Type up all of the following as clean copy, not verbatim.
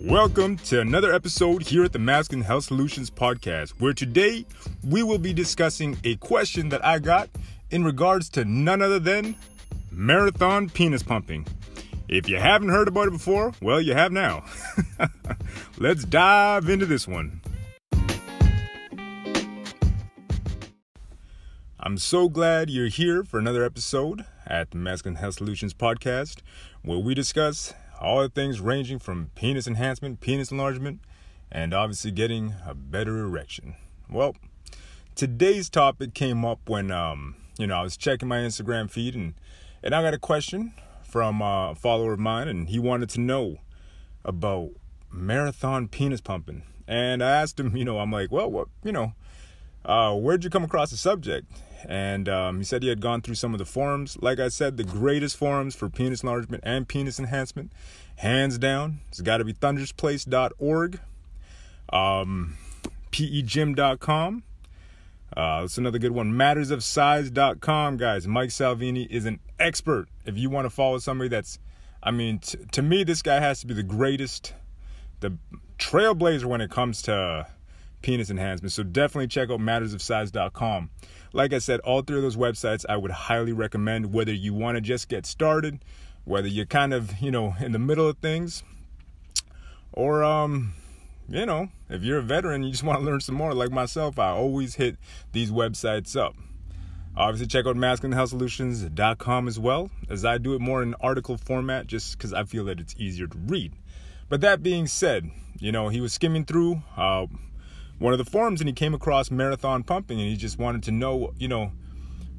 Welcome to another episode here at the Masculine Health Solutions Podcast, where today we will be discussing a question that I got in regards to none other than marathon penis pumping. If you haven't heard about it before, well, you have now. Let's dive into this one. I'm so glad you're here for another episode at the Masculine Health Solutions Podcast, where we discuss all the things ranging from penis enhancement, penis enlargement, and obviously getting a better erection. Well, today's topic came up when, I was checking my Instagram feed and I got a question from a follower of mine, and he wanted to know about marathon penis pumping. And I asked him, I'm like, well, where'd you come across the subject? And he said he had gone through some of the forums. Like I said, the greatest forums for penis enlargement and penis enhancement, hands down, it's got to be thundersplace.org, pegym.com. That's another good one. Mattersofsize.com, guys. Mike Salvini is an expert. If you want to follow somebody that's, to me, this guy has to be the greatest, the trailblazer when it comes to penis enhancement. So definitely check out mattersofsize.com. Like I said, all three of those websites I would highly recommend, whether you want to just get started, whether you're kind of, in the middle of things, or, if you're a veteran, you just want to learn some more like myself, I always hit these websites up. Obviously, check out masculinehealthsolutions.com as well, as I do it more in article format just because I feel that it's easier to read. But that being said, he was skimming through one of the forums and he came across marathon pumping and he just wanted to know,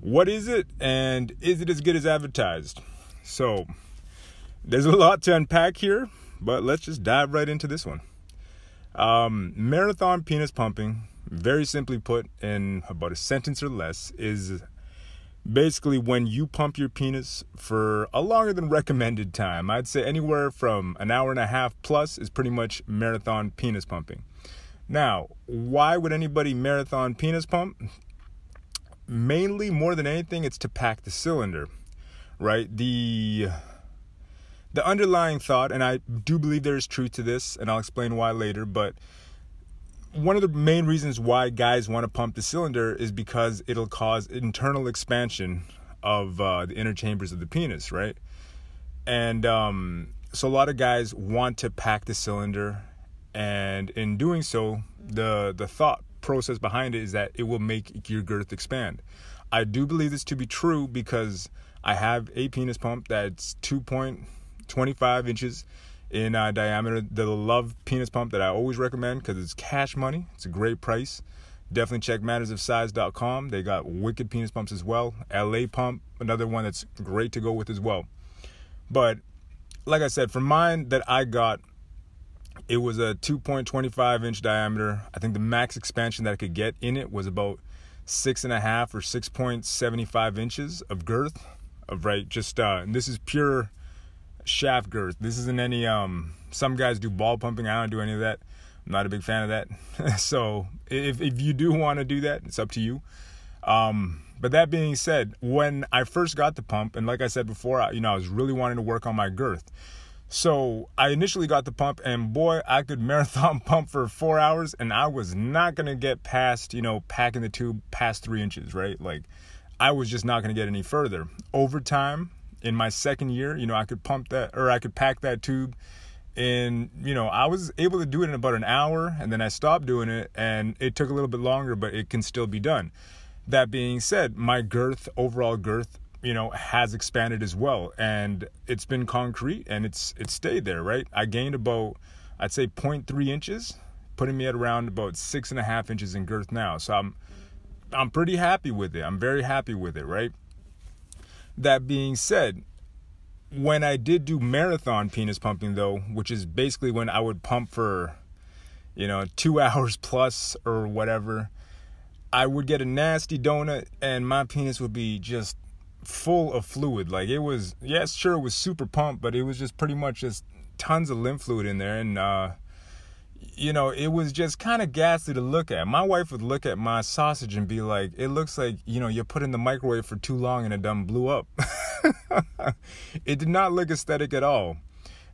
what is it and is it as good as advertised? So there's a lot to unpack here, but let's just dive right into this one. Marathon penis pumping, very simply put in about a sentence or less, is basically when you pump your penis for a longer than recommended time. I'd say anywhere from an hour and a half plus is pretty much marathon penis pumping. Now, why would anybody marathon penis pump? Mainly, more than anything, it's to pack the cylinder, right? The underlying thought, and I do believe there is truth to this, and I'll explain why later, but one of the main reasons why guys want to pump the cylinder is because it'll cause internal expansion of the inner chambers of the penis, right? And so a lot of guys want to pack the cylinder, and in doing so, the thought process behind it is that it will make your girth expand. I do believe this to be true because I have a penis pump that's 2.25 inches in diameter. The Love penis pump that I always recommend because it's cash money. It's a great price. Definitely check mattersofsize.com. They got wicked penis pumps as well. LA pump, another one that's great to go with as well. But like I said, for mine that I got, it was a 2.25 inch diameter. I think the max expansion that I could get in it was about 6.5 or 6.75 inches of girth. And this is pure shaft girth. This isn't any, some guys do ball pumping. I don't do any of that. I'm not a big fan of that. So if you do want to do that, it's up to you. But that being said, when I first got the pump, and like I said before, I was really wanting to work on my girth. So I initially got the pump, and boy, I could marathon pump for 4 hours, and I was not going to get past, packing the tube past 3 inches, right? Like, I was just not going to get any further. Over time, in my second year, I could pack that tube in, I was able to do it in about an hour, and then I stopped doing it, and it took a little bit longer, but it can still be done. That being said, my overall girth, has expanded as well, and it's been concrete, and it's stayed there, right? I gained about, I'd say 0.3 inches, putting me at around about 6.5 inches in girth now. So I'm pretty happy with it. I'm very happy with it, right? That being said, when I did do marathon penis pumping though, which is basically when I would pump for, 2 hours plus or whatever, I would get a nasty donut and my penis would be just full of fluid. Like, it was, yes, sure, it was super pumped, but it was just pretty much just tons of lymph fluid in there. And it was just kind of ghastly to look at. My wife would look at my sausage and be like, it looks like, you put in the microwave for too long and it done blew up. It did not look aesthetic at all.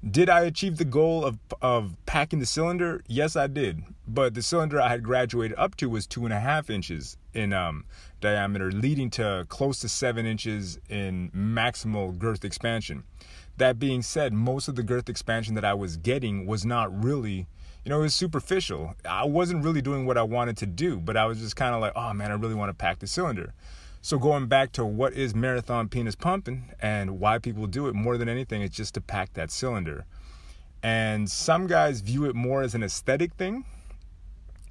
Did I achieve the goal of packing the cylinder? Yes, I did. But the cylinder I had graduated up to was 2.5 inches in diameter, leading to close to 7 inches in maximal girth expansion. That being said, most of the girth expansion that I was getting was not really, it was superficial. I wasn't really doing what I wanted to do, but I was just kind of like, oh man, I really want to pack the cylinder. So going back to what is marathon penis pumping and why people do it, more than anything, it's just to pack that cylinder. And some guys view it more as an aesthetic thing.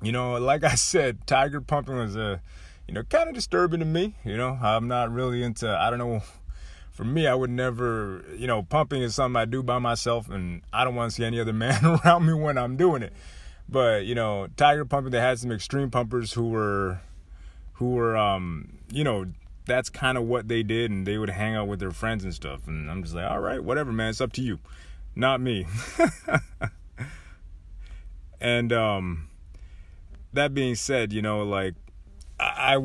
Like I said, tiger pumping was kind of disturbing to me. I'm not really into, I don't know, for me, I would never, pumping is something I do by myself, and I don't want to see any other man around me when I'm doing it. But, tiger pumping, they had some extreme pumpers who were that's kind of what they did, and they would hang out with their friends and stuff. And I'm just like, all right, whatever, man, it's up to you, not me. And that being said, I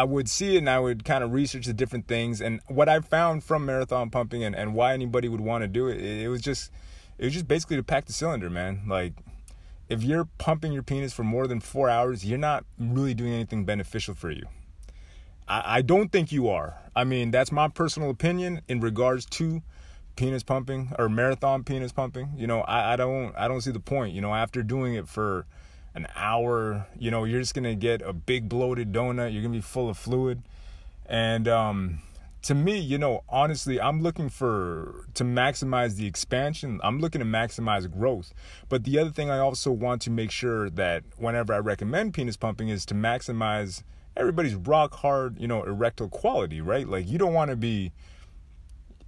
would see it, and I would kind of research the different things. And what I found from marathon pumping and why anybody would want to do it, it was just basically to pack the cylinder, man. Like, if you're pumping your penis for more than 4 hours, you're not really doing anything beneficial for you. I don't think you are. I mean, that's my personal opinion in regards to penis pumping or marathon penis pumping. I don't see the point. After doing it for an hour, you're just going to get a big bloated donut. You're going to be full of fluid. And to me, honestly, I'm looking to maximize the expansion. I'm looking to maximize growth. But the other thing I also want to make sure that whenever I recommend penis pumping is to maximize everybody's rock hard, erectile quality, right? Like, you don't want to be,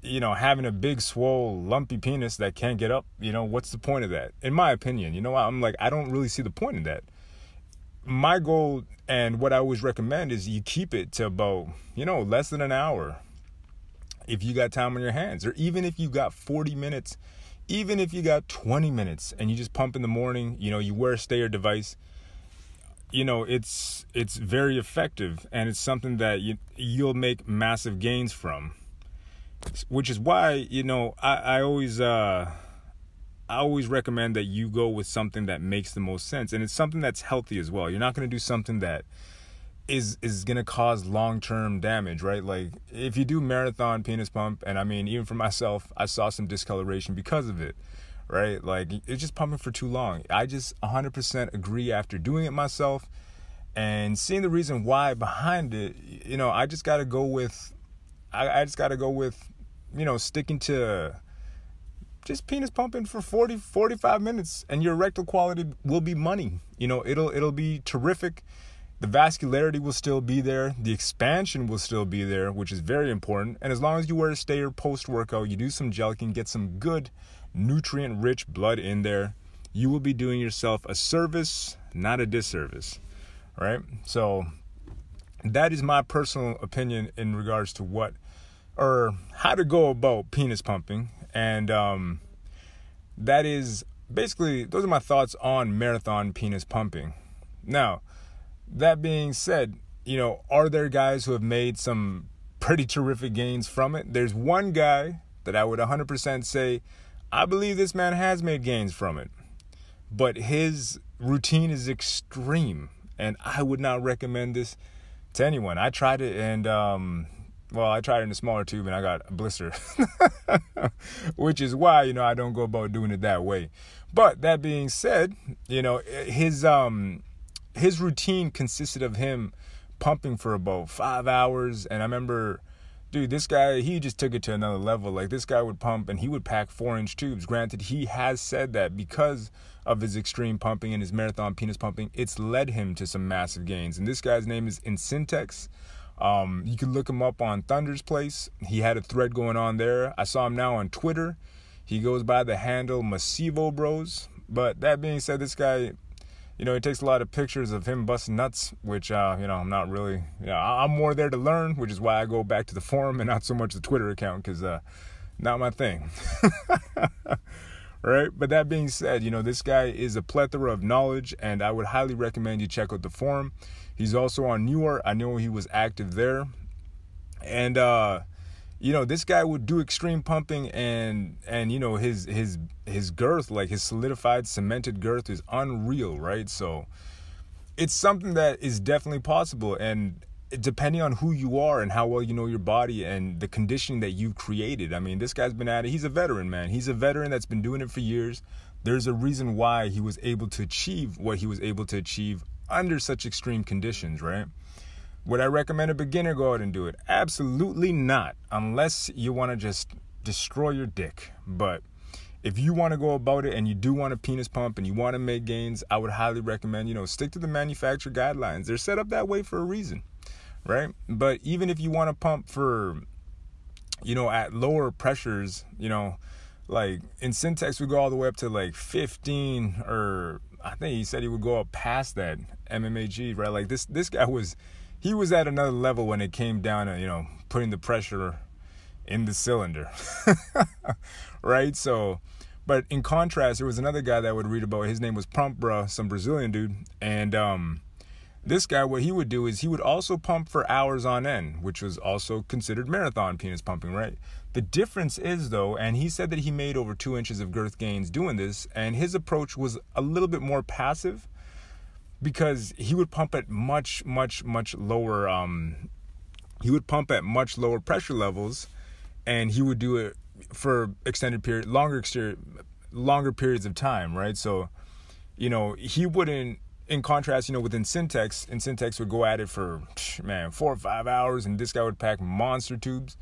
having a big, swole, lumpy penis that can't get up. What's the point of that? In my opinion, I'm like, I don't really see the point in that. My goal and what I always recommend is you keep it to about, less than an hour if you got time on your hands, or even if you got 40 minutes, even if you got 20 minutes and you just pump in the morning, you wear a stayer device, it's very effective, and it's something that you'll make massive gains from, which is why, I always recommend that you go with something that makes the most sense, and it's something that's healthy as well. You're not going to do something that is going to cause long-term damage, right? Like, if you do marathon penis pump, and I mean, even for myself, I saw some discoloration because of it, right? Like, it's just pumping for too long. I just 100% agree after doing it myself and seeing the reason why behind it. I just got to go with, sticking to just penis pumping for 45 minutes, and your erectile quality will be money. It'll be terrific. The vascularity will still be there. The expansion will still be there, which is very important. And as long as you wear a stayer post-workout, you do some jelqing, get some good nutrient-rich blood in there, you will be doing yourself a service, not a disservice, right? So that is my personal opinion in regards to how to go about penis pumping. And that is basically, those are my thoughts on marathon penis pumping. Now, that being said, are there guys who have made some pretty terrific gains from it? There's one guy that I would 100% say, I believe this man has made gains from it, but his routine is extreme, and I would not recommend this to anyone. I tried it, and I tried it in a smaller tube, and I got a blister, which is why, I don't go about doing it that way. But that being said, his routine consisted of him pumping for about 5 hours. And I remember, dude, this guy, he just took it to another level. Like, this guy would pump and he would pack 4-inch tubes. Granted, he has said that because of his extreme pumping and his marathon penis pumping, it's led him to some massive gains. And this guy's name is Insintex. You can look him up on Thunder's Place. He had a thread going on there. I saw him now on Twitter. He goes by the handle Massivo Bros. But that being said, this guy, it takes a lot of pictures of him busting nuts, which, I'm not really, I'm more there to learn, which is why I go back to the forum and not so much the Twitter account, because not my thing. Right? But that being said, this guy is a plethora of knowledge, and I would highly recommend you check out the forum. He's also on Newer. I know he was active there. And, This guy would do extreme pumping, and his girth, like his solidified, cemented girth, is unreal, right? So it's something that is definitely possible, and depending on who you are and how well you know your body and the conditioning that you've created. I mean, this guy's been at it. He's a veteran, man. He's a veteran that's been doing it for years. There's a reason why he was able to achieve what he was able to achieve under such extreme conditions, right? Would I recommend a beginner go out and do it? Absolutely not, unless you want to just destroy your dick. But if you want to go about it and you do want a penis pump and you want to make gains, I would highly recommend, stick to the manufacturer guidelines. They're set up that way for a reason, right? But even if you want to pump for, at lower pressures, like in Syntex, we go all the way up to like 15, or I think he said he would go up past that MMAG, right? Like this guy he was at another level when it came down to, putting the pressure in the cylinder, right? So, but in contrast, there was another guy that I would read about. His name was Pump Bruh, some Brazilian dude. And this guy, what he would do is he would also pump for hours on end, which was also considered marathon penis pumping, right? The difference is, though, and he said that he made over 2 inches of girth gains doing this, and his approach was a little bit more passive, because he would pump at much lower much lower pressure levels, and he would do it for longer periods of time, right? So, he wouldn't, in contrast, within Syntex would go at it for 4 or 5 hours, and this guy would pack monster tubes.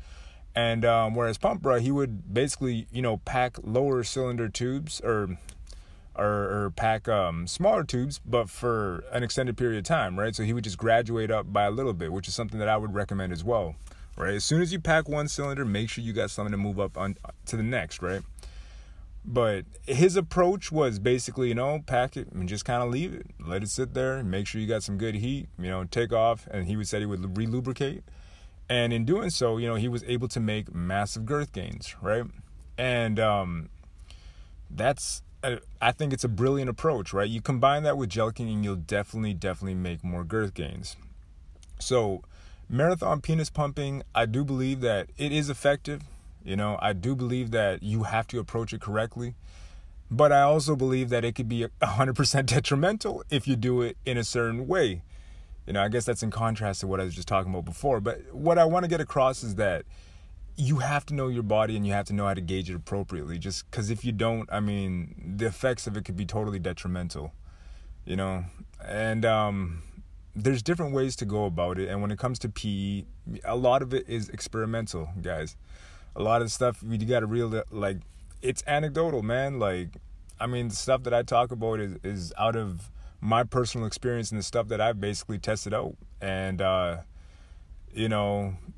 And whereas Pump Bruh, he would basically, pack lower cylinder tubes, or pack smaller tubes, but for an extended period of time, right? So he would just graduate up by a little bit, which is something that I would recommend as well, right? As soon as you pack one cylinder, make sure you got something to move up on to the next, right? But his approach was basically, pack it and just kind of leave it, let it sit there, make sure you got some good heat, take off, and he said he would relubricate, and in doing so, he was able to make massive girth gains, right? And I think it's a brilliant approach, right? You combine that with gelking and you'll definitely make more girth gains. So marathon penis pumping, I do believe that it is effective. I do believe that you have to approach it correctly. But I also believe that it could be 100% detrimental if you do it in a certain way. I guess that's in contrast to what I was just talking about before. But what I want to get across is that you have to know your body and you have to know how to gauge it appropriately. Just because if you don't, the effects of it could be totally detrimental, And there's different ways to go about it. And when it comes to PE, a lot of it is experimental, guys. A lot of the stuff, you got to it's anecdotal, man. The stuff that I talk about is out of my personal experience and the stuff that I've basically tested out. And,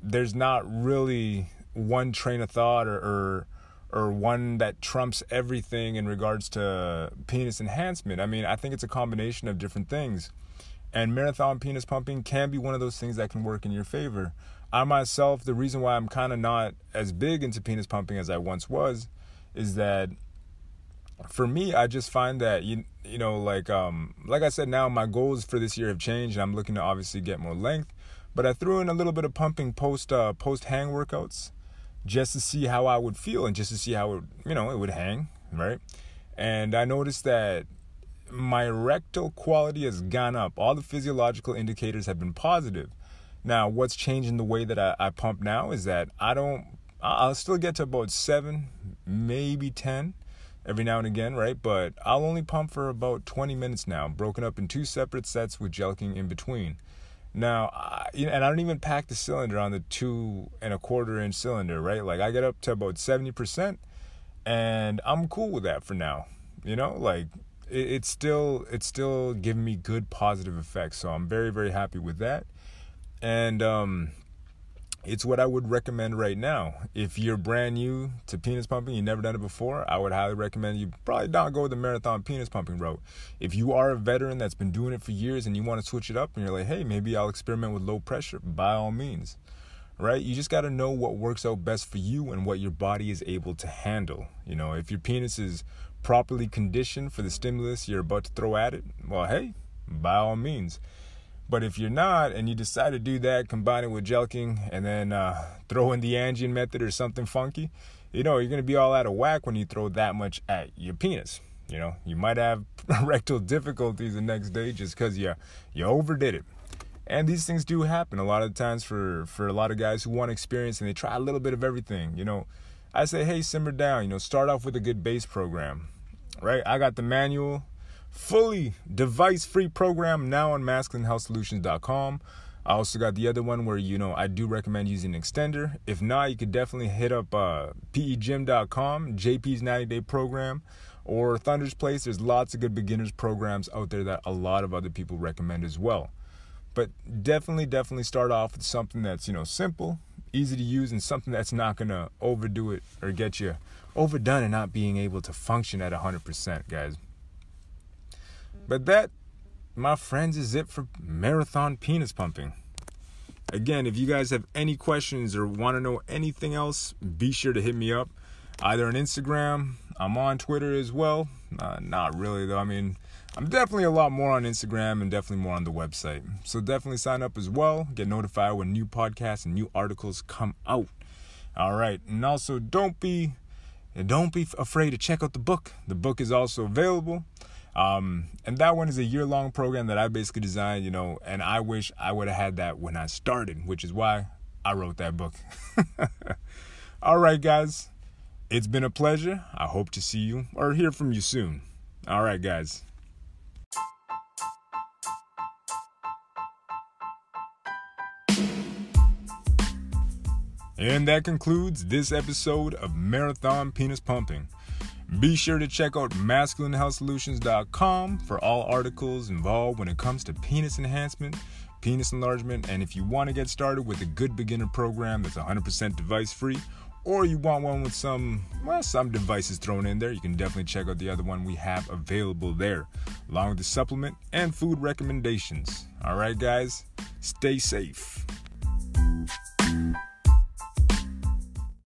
there's not really one train of thought or one that trumps everything in regards to penis enhancement. I think it's a combination of different things. And marathon penis pumping can be one of those things that can work in your favor. I myself, the reason why I'm kind of not as big into penis pumping as I once was is that for me, I just find that, like I said, now my goals for this year have changed, and I'm looking to obviously get more length. But I threw in a little bit of pumping post hang workouts just to see how I would feel and just to see how it would hang, right? And I noticed that my erectile quality has gone up. All the physiological indicators have been positive. Now, what's changing the way that I pump now is that I'll still get to about 7, maybe 10 every now and again, right? But I'll only pump for about 20 minutes now, broken up in 2 separate sets with gelking in between. Now, and I don't even pack the cylinder on the 2 1/4 inch cylinder, right? I get up to about 70%, and I'm cool with that for now. It's still giving me good positive effects, so I'm very, very happy with that. And it's what I would recommend right now. If you're brand new to penis pumping, you've never done it before, I would highly recommend you probably not go the marathon penis pumping route. If you are a veteran that's been doing it for years and you want to switch it up and you're like, hey, maybe I'll experiment with low pressure, by all means, right? You just got to know what works out best for you and what your body is able to handle. If your penis is properly conditioned for the stimulus you're about to throw at it, well, hey, by all means. But if you're not, and you decide to do that, combine it with jelqing, and then throw in the Angian method or something funky, you're going to be all out of whack when you throw that much at your penis. You might have erectile difficulties the next day just because you overdid it. And these things do happen a lot of times for a lot of guys who want experience and they try a little bit of everything. I say, hey, simmer down. Start off with a good base program, right? I got the manual, fully device-free program now on masculinehealthsolutions.com. I also got the other one where, I do recommend using an extender. If not, you could definitely hit up pegym.com, JP's 90-day program, or Thunder's Place. There's lots of good beginners programs out there that a lot of other people recommend as well. But definitely start off with something that's, simple, easy to use, and something that's not going to overdo it or get you overdone and not being able to function at 100%, guys. But that, my friends, is it for marathon penis pumping. Again, if you guys have any questions or want to know anything else, be sure to hit me up. Either on Instagram, I'm on Twitter as well. Not really, though. I'm definitely a lot more on Instagram and definitely more on the website. So definitely sign up as well. Get notified when new podcasts and new articles come out. All right. And also, don't be afraid to check out the book. The book is also available. And that one is a year-long program that I basically designed, and I wish I would have had that when I started, which is why I wrote that book. All right, guys. It's been a pleasure. I hope to see you or hear from you soon. All right, guys. And that concludes this episode of Marathon Penis Pumping. Be sure to check out masculinehealthsolutions.com for all articles involved when it comes to penis enhancement, penis enlargement, and if you want to get started with a good beginner program that's 100% device-free, or you want one with some devices thrown in there, you can definitely check out the other one we have available there, along with the supplement and food recommendations. All right, guys, stay safe.